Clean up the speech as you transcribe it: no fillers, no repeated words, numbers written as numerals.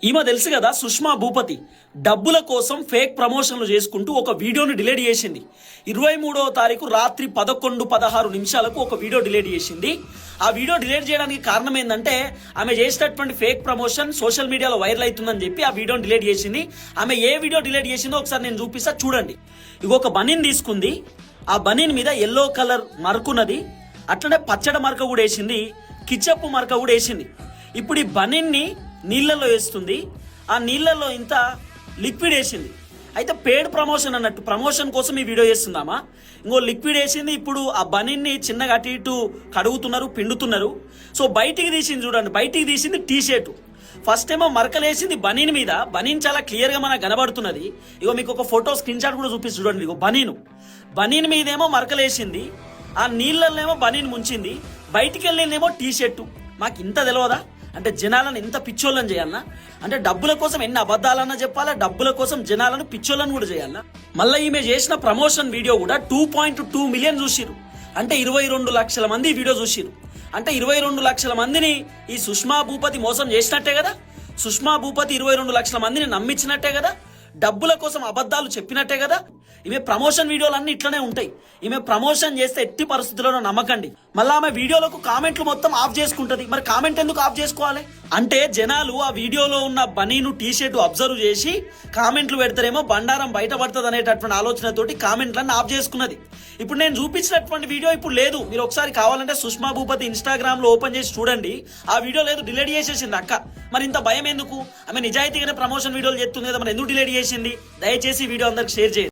ఈమె తెలుసు కదా, సుష్మా భూపతి డబ్బుల కోసం ఫేక్ ప్రమోషన్లు చేసుకుంటూ ఒక వీడియోని డిలీట్ చేసింది. 23వ తారీఖు రాత్రి 11:16 ఒక వీడియో డిలీట్ చేసింది. ఆ వీడియో డిలీట్ చేయడానికి కారణం ఏంటంటే ఆమె చేసినటువంటి ఫేక్ ప్రమోషన్ సోషల్ మీడియాలో వైరల్ అవుతుందని చెప్పి ఆ వీడియోని డిలీట్ చేసింది. ఆమె ఏ వీడియో డిలీట్ చేసిందో ఒకసారి నేను చూపిస్తా, చూడండి. ఒక బనీన్ తీసుకుంది, ఆ బనీన్ మీద ఎల్లో కలర్ మరకున్నది, అట్లనే పచ్చడి మరక కూడా వేసింది, కిచ్చప్పు మరక కూడా వేసింది. ఇప్పుడు ఈ బనీన్ని నీళ్ళల్లో వేస్తుంది, ఆ నీళ్ళల్లో ఇంత లిక్విడ్ వేసింది. అయితే పేడ్ ప్రమోషన్ అన్నట్టు, ప్రమోషన్ కోసం ఈ వీడియో చేస్తుందామా. ఇంకో లిక్విడ్ వేసింది. ఇప్పుడు ఆ బనీన్ని చిన్నగా అటు ఇటు కడుగుతున్నారు, పిండుతున్నారు. సో బయటికి తీసింది, చూడండి, బయటికి తీసింది టీ షర్టు. ఫస్ట్ ఏమో మరకలు వేసింది బనీన్ మీద. బనీన్ చాలా క్లియర్గా మనకు కనబడుతున్నది. ఇగో మీకు ఒక ఫోటో స్క్రీన్ షాట్ కూడా చూపిస్తుంది, చూడండి. ఇగో బనీన్ మీదేమో మరకలు వేసింది, ఆ నీళ్ళల్లోనేమో బనీన్ ముంచింది, బయటికి వెళ్ళిందేమో టీ షర్టు. మాకు ఇంత తెలియదా? అంటే జనాలను ఎంత పిచ్చోళ్ళని చేయాలన్నా? అంటే డబ్బుల కోసం ఎన్ని అబద్ధాలన్నా చెప్పాలా, డబ్బుల కోసం జనాలను పిచ్చోళ్ళని కూడా చేయాలన్నా? మళ్ళీ ఈమె చేసిన ప్రమోషన్ వీడియో కూడా 2.2 మిలియన్ చూసిరు. అంటే 22 లక్షల మంది ఈ వీడియో చూసిరు. అంటే 22 లక్షల మందిని ఈ సుష్మా భూపతి మోసం చేసినట్టే కదా. సుష్మా భూపతి 22 లక్షల మందిని నమ్మించినట్టే కదా. డబ్బుల కోసం అబద్ధాలు చెప్పినట్టే కదా. ఈమె ప్రమోషన్ వీడియోలు అన్ని ఇట్లనే ఉంటాయి. ఈమె ప్రమోషన్ చేస్తే ఎట్టి పరిస్థితుల్లో నమ్మకండి. మళ్ళీ ఆమె వీడియోలకు కామెంట్లు మొత్తం ఆఫ్ చేసుకుంటది. మరి కామెంట్ ఎందుకు ఆఫ్ చేసుకోవాలి? అంటే జనాలు ఆ వీడియోలో ఉన్న బనీను టీ షర్టు అబ్జర్వ్ చేసి కామెంట్లు పెడతారేమో, బండారం బయటపడుతుంది అనేటటువంటి ఆలోచనతోటి కామెంట్లన్నీ ఆఫ్ చేసుకున్నది. ఇప్పుడు నేను చూపించినటువంటి వీడియో ఇప్పుడు లేదు. మీరు ఒకసారి కావాలంటే సుష్మా భూపతి ఇన్స్టాగ్రామ్ లో ఓపెన్ చేసి చూడండి. ఆ వీడియో లేదు, డిలీట్ చేసేసింది అక్క. మరి ఇంత భయం ఎందుకు? ఆమె నిజాయితీగానే ప్రమోషన్ వీడియోలు చేస్తుంది కదా, మరి ఎందుకు డిలీట్ చేసింది? దయచేసి వీడియో అందరికి షేర్ చేయండి.